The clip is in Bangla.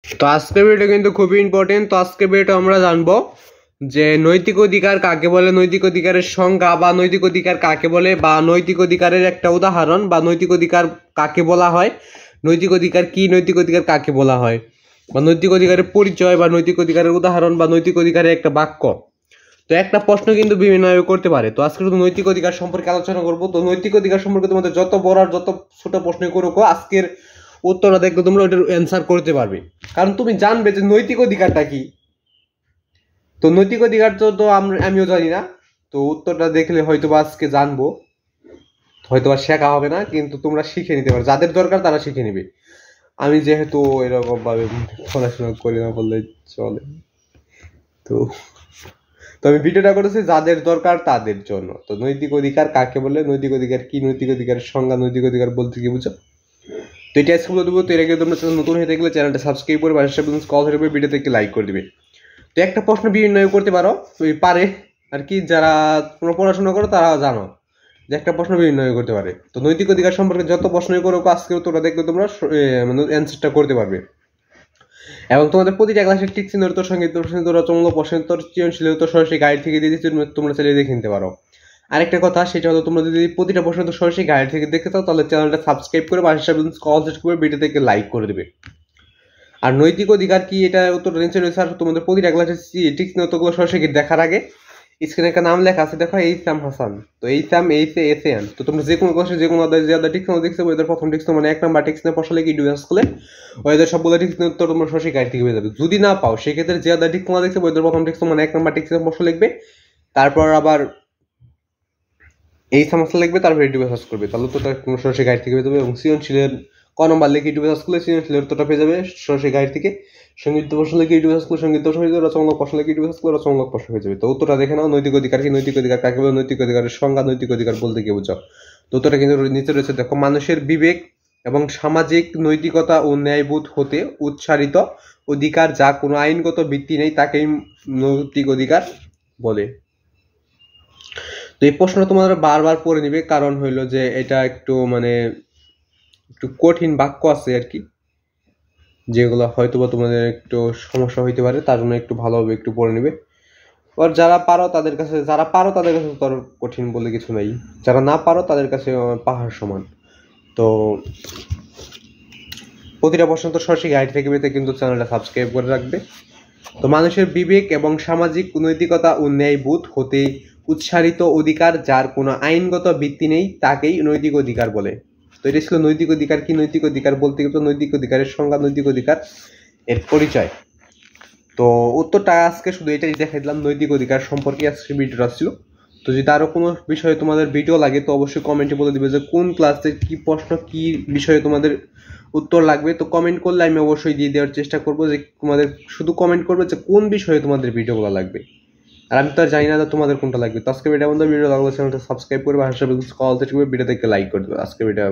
তো আজকের ভিডিও কিন্তু খুবই ইম্পর্টেন্ট। তো আজকের ভিডিওটা আমরা জানবো যে নৈতিক অধিকার কাকে বলে, নৈতিক অধিকারের সংজ্ঞা বা নৈতিক অধিকার কাকে বলে, বা নৈতিক অধিকারের একটা উদাহরণ, বা নৈতিক অধিকার কাকে বলা হয়, নৈতিক অধিকার কি, নৈতিক অধিকার কাকে বলা হয়, বা নৈতিক অধিকারের পরিচয় বা নৈতিক অধিকারের উদাহরণ বা নৈতিক অধিকারের একটা বাক্য। তো একটা প্রশ্ন কিন্তু বিভিন্নভাবে করতে পারে। তো আজকে শুধু নৈতিক অধিকার সম্পর্কে আলোচনা করবো। তো নৈতিক অধিকার সম্পর্কে তোমাদের যত বড় আর যত ছোট প্রশ্ন করুক, আজকের উত্তরটা দেখলে তোমরা ওটার অ্যান্সার করতে পারবে, কারণ তুমি জানবে যে নৈতিক অধিকারটা কি। তো নৈতিক অধিকার তো আমিও জানি না। তো উত্তরটা দেখলে হয়তো বা আজকে জানবো, হয়তো বা শেখা হবে না, কিন্তু তোমরা শিখে নিতে পারো, যাদের দরকার তারা শিখে নিবে। আমি যেহেতু এরকম ভাবে পড়াশোনা করি না বললে চলে, তো তো আমি ভিডিওটা করেছি যাদের দরকার তাদের জন্য। তো নৈতিক অধিকার কাকে বলে, নৈতিক অধিকার কি, নৈতিক অধিকারের সংজ্ঞা, নৈতিক অধিকার বলতে কি বুঝো। তো এটা আজকে বলে দেবো। তো এর আগে তোমরা নতুন হয়ে থাকলে চ্যানেলটা সাবস্ক্রাইব করে পাশে কল ধরবে, ভিডিওতে একটি লাইক করে দিবে। তো একটা প্রশ্ন বিভিন্ন করতে পারো, পারে আর কি, যারা তোমরা পড়াশোনা করো তারা জানো যে একটা প্রশ্ন বিভিন্ন করতে পারে। তো নৈতিক অধিকার সম্পর্কে যত প্রশ্নই করো আজকেও তোমরা দেখলে তোমরা অ্যান্সারটা করতে পারবে। এবং তোমাদের প্রতিটা ক্লাসের টিক চিহ্ন উত্তর, সঙ্গীত প্রশ্নোত্তর, রচনামূলক প্রশ্নোত্তর, সৃজনশীল উত্তর সরাসরি গাইড থেকে দিয়ে তোমরা চালিয়ে দেখে নিতে পারো। আরেকটা কথা, সেটা হলো তোমরা যদি প্রতিটা প্রশ্ন তো সরাসরি গাইড থেকে দেখতে চাও তাহলে চ্যানেলটা সাবস্ক্রাইব করে পাশে কল করে ভিডিওতে লাইক করে দেবে। আর নৈতিক অধিকার কি, এটা উত্তর নিচে রয়েছে। আর তোমাদের প্রতিটা ক্লাসের ঠিক উত্তরগুলো সরাসরি দেখার আগে স্ক্রিনে একটা নাম লেখা আছে, দেখো এইসাম হাসান। তো এইসাম এসএন। তো তোমরা যে কোনো ক্লাসে যে কোনো যে টিক্স দেখছো ওদের প্রথম টিক্স মানে 1 নাম্বার টিক্স প্রশ্ন লিখে ইউটিউব স্কুলে ওদের সবগুলো টিক্স উত্তর তোমরা সরাসরি গাইড থেকে পেয়ে যাবে। যদি না পাও সেক্ষেত্রে যে টিক্স দেখছো ওদের প্রথম টিক্স মানে 1 নাম্বার টিক্স প্রশ্ন লিখবে, তারপর আবার এই সমস্যা লিখবে, তারপর ইউটিউবে সার্চ করবে, তাহলে তো সরাসরি গাইড থেকে পেয়ে যাবে। এবং সৃজনশীলের ক নম্বর লিখে ইউটিউবে সার্চ করলে সৃজনশীলের উত্তরটা পেয়ে যাবে সরাসরি গাইড থেকে। সঙ্গীত প্রশ্ন লিখে ইউটিউবে সার্চ করলে সঙ্গীত প্রশ্ন হয়ে যাবে, রচনামূলক প্রশ্ন লিখে ইউটিউবে সার্চ করলে রচনামূলক প্রশ্ন হয়ে যাবে। তো উত্তরটা দেখে নাও, নৈতিক অধিকার কি, নৈতিক অধিকার কাকে বলে, নৈতিক অধিকারের সংজ্ঞা, নৈতিক অধিকার বলতে কি বোঝাও। তো উত্তরটা কিন্তু নিচে রয়েছে, দেখো, মানুষের বিবেক এবং সামাজিক নৈতিকতা ও ন্যায়বোধ হতে উৎসারিত অধিকার যা কোনো আইনগত ভিত্তি নেই তাকেই নৈতিক অধিকার বলে। তো এই প্রশ্নটা তোমাদের বারবার পড়ে নিবে, কারণ হইলো যে এটা একটু একটু কঠিন বাক্য আছে আর কি, যেগুলো হয়তো বা তোমাদের একটু সমস্যা হইতে পারে, তার জন্য একটু ভালোভাবে একটু পড়ে নিবে। আর যারা পারো তাদের কাছে তো কঠিন বলে কিছু নাই, যারা না পারো তাদের কাছে পাহাড় সমান। তো প্রতিটা প্রশ্ন তো সরাসরি গাইড থেকে পেতে কিন্তু চ্যানেলটা সাবস্ক্রাইব করে রাখবে। তো মানুষের বিবেক এবং সামাজিক নৈতিকতা ও ন্যায়বোধ হতে উৎসারিত অধিকার যার কোনো আইনগত ভিত্তি নেই তাকেই নৈতিক অধিকার বলে। তো এটা ছিল নৈতিক অধিকার কি, নৈতিক অধিকার বলতে গেলে নৈতিক অধিকারের সংজ্ঞা, নৈতিক অধিকার এর পরিচয়। তো উত্তরটা আজকে শুধু এটাই দেখাই দিলাম, নৈতিক অধিকার সম্পর্কে আজকে ভিডিওটা ছিল। তো যদি আরো কোনো বিষয়ে তোমাদের ভিডিও লাগে তো অবশ্যই কমেন্টে বলে দিবে যে কোন ক্লাসে কি প্রশ্ন, কি বিষয়ে তোমাদের উত্তর লাগবে। তো কমেন্ট করলে আমি অবশ্যই দিয়ে দেওয়ার চেষ্টা করবো, যে তোমাদের শুধু কমেন্ট করবে যে কোন বিষয়ে তোমাদের ভিডিওগুলো লাগবে, আর আমি তো আর জানি না যে তোমাদের কোনটা লাগবে। তো আজকে ভিডিও লাগলে চ্যানেলটা সাবস্ক্রাইব করবে, ভিডিও দেখে লাইক করে দেবে। আজকে ভিডিও